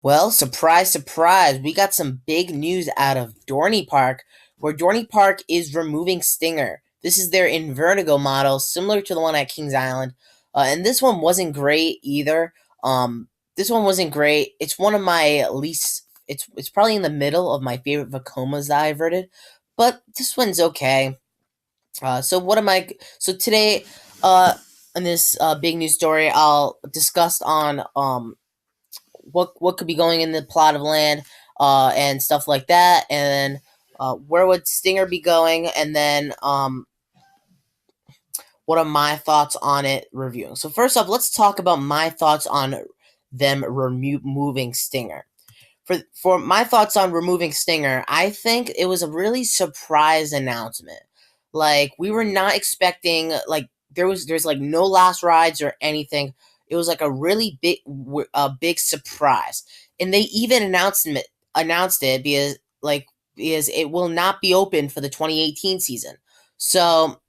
Well, surprise, surprise, we got some big news out of Dorney Park, where Dorney Park is removing Stinger. This is their Invertigo model, similar to the one at Kings Island. And this one wasn't great either. This one wasn't great. It's one of my least. It's probably in the middle of my favorite Vacomas that I've verted, but this one's okay. So what am I? So today, uh, in this big news story, I'll discuss on what could be going in the plot of land, and stuff like that, and then where would Stinger be going, and then what are my thoughts on it reviewing. So first off, let's talk about my thoughts on them removing Stinger. For my thoughts on removing Stinger, I think it was a really surprise announcement. Like we were not expecting like there's like no last rides or anything. It was like a really big surprise, and they even announced it because it will not be open for the 2018 season. So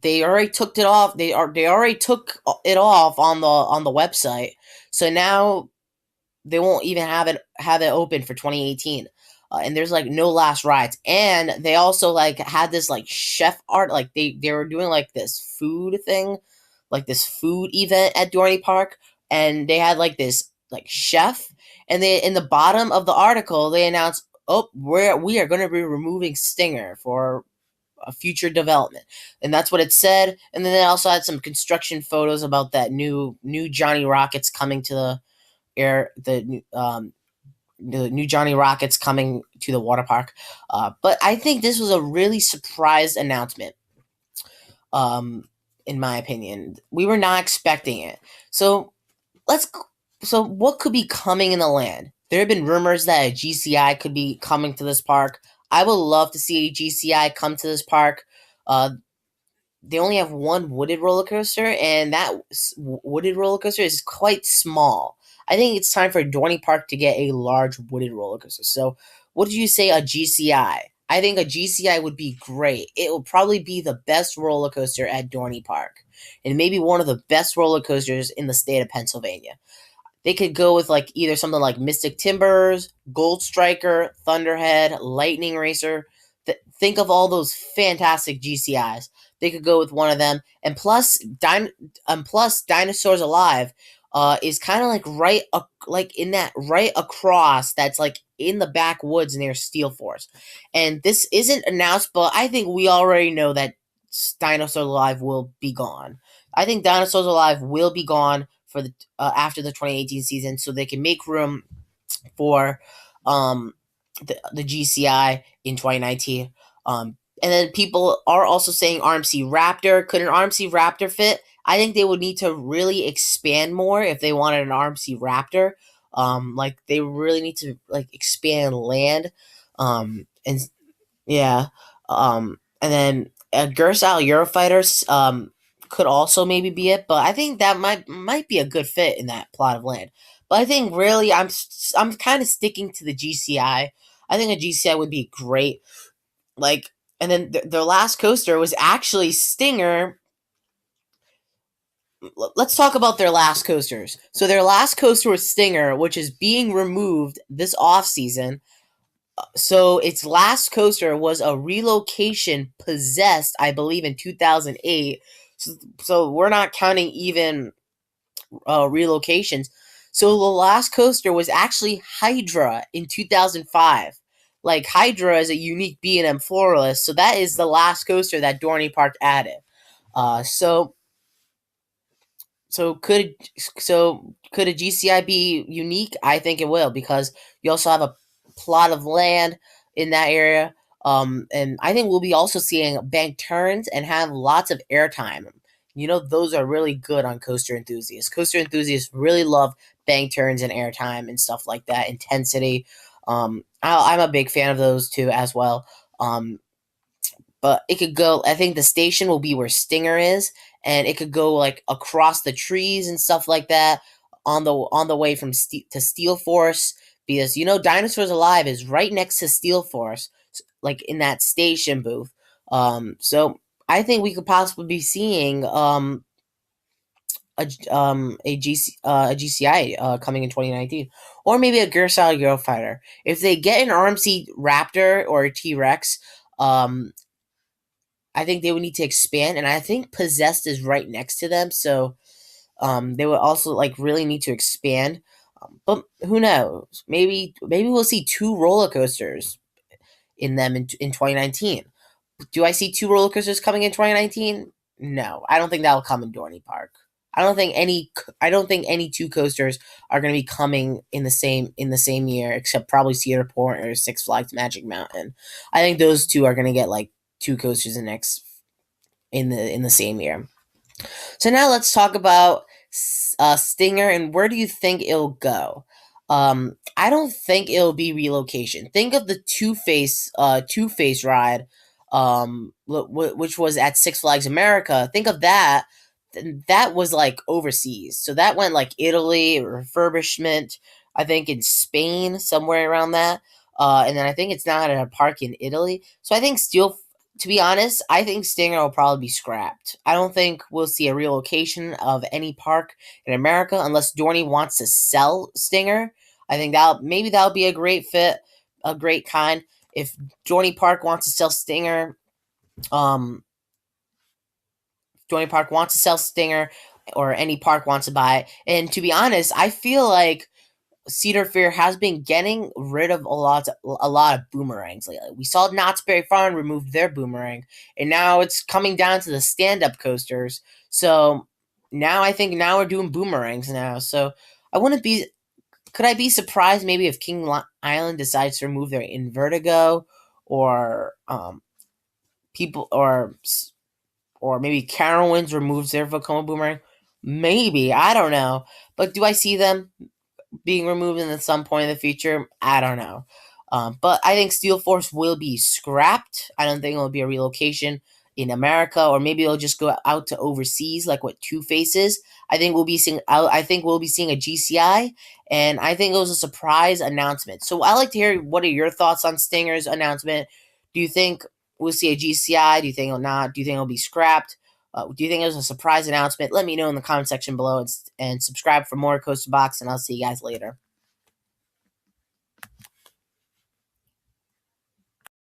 they already took it off. They already took it off on the website. So now they won't even have it open for 2018. And there's like no last rides, and they also like had this like chef art, like they were doing like this food thing, like this food event at Dorney Park, and they had like this like chef, and they in the bottom of the article they announced, oh, we are going to be removing Stinger for a future development, and that's what it said. And then they also had some construction photos about that new Johnny Rockets coming to the air the new Johnny Rockets coming to the water park. But I think this was a really surprise announcement. Um, in my opinion, we were not expecting it. So let's. So what could be coming in the land? There have been rumors that a GCI could be coming to this park. I would love to see a GCI come to this park. Uh, they only have one wooded roller coaster, and that wooded roller coaster is quite small. I think it's time for Dorney Park to get a large wooded roller coaster. So, what did you say, a GCI? I think a GCI would be great. It will probably be the best roller coaster at Dorney Park, and maybe one of the best roller coasters in the state of Pennsylvania. They could go with like either something like Mystic Timbers, Gold Striker, Thunderhead, Lightning Racer. Think of all those fantastic GCIs. They could go with one of them, and plus Dinosaurs Alive, is kind of like like in that right across. That's like in the backwoods near Steel Force, and this isn't announced, but I think we already know that Dinosaurs Alive will be gone. I think Dinosaurs Alive will be gone for the after the 2018 season, so they can make room for um, the GCI in 2019. And then people are also saying RMC Raptor. Could an RMC Raptor fit? I think they would need to really expand more if they wanted an RMC Raptor. Like they really need to like expand land. And yeah. And then Gersal Eurofighters could also maybe be it, but I think that might be a good fit in that plot of land. But I think really I'm kind of sticking to the GCI. I think a GCI would be great. Like, and then their last coaster was actually Stinger. Let's talk about their last coasters. So their last coaster was Stinger, which is being removed this off season. So its last coaster was a relocation possessed, I believe, in 2008. So we're not counting even relocations. So the last coaster was actually Hydra in 2005. Like Hydra is a unique B&M floorless, so that is the last coaster that Dorney Park added. So so could could a GCI be unique? I think it will, because you also have a plot of land in that area. And I think we'll be also seeing bank turns and have lots of airtime. You know, those are really good on coaster enthusiasts. Coaster enthusiasts really love bank turns and airtime and stuff like that. Intensity. I'm a big fan of those too as well. But it could go. I think the station will be where Stinger is, and it could go like across the trees and stuff like that on the way from to Steel Force, because you know Dinosaurs Alive is right next to Steel Force, like in that station booth. So I think we could possibly be seeing a GCI coming in 2019, or maybe a Gearside Eurofighter. If they get an RMC Raptor or a T Rex, um, I think they would need to expand, and I think Possessed is right next to them, so they would also like really need to expand. But who knows? Maybe we'll see two roller coasters in them in 2019. Do I see two roller coasters coming in 2019? No, I don't think that'll come in Dorney Park. I don't think any two coasters are going to be coming in the same year, except probably Cedar Point or Six Flags Magic Mountain. I think those two are going to get like two coasters in the same year. So now let's talk about Stinger and where do you think it'll go? I don't think it'll be relocation. Think of the Two Face ride, which was at Six Flags America. Think of that. That was like overseas, so that went like Italy refurbishment. I think in Spain, somewhere around that. And then I think it's now at a park in Italy. So I think Steel to be honest, I think Stinger will probably be scrapped. I don't think we'll see a relocation of any park in America unless Dorney wants to sell Stinger. I think that'll be a great fit, a great kind. If Dorney Park wants to sell Stinger, um, Dorney Park wants to sell Stinger, or any park wants to buy it. And to be honest, I feel like Cedar Fair has been getting rid of a lot of boomerangs lately. We saw Knott's Berry Farm remove their boomerang, and now it's coming down to the stand-up coasters. So now we're doing boomerangs now. So I wouldn't be. Could I be surprised maybe if Island decides to remove their Invertigo, or people or maybe Carowinds removes their Vekoma boomerang? Maybe, I don't know. But do I see them being removed at some point in the future? I don't know. But I think Steel Force will be scrapped. I don't think it will be a relocation in America, or maybe it'll just go out to overseas, like what Two Faces. I think we'll be seeing a GCI, and I think it was a surprise announcement. So I like to hear what are your thoughts on Stinger's announcement. Do you think we'll see a GCI? Do you think it'll not? Do you think it'll be scrapped? Do you think it was a surprise announcement? Let me know in the comment section below, and subscribe for more Coaster Box, and I'll see you guys later.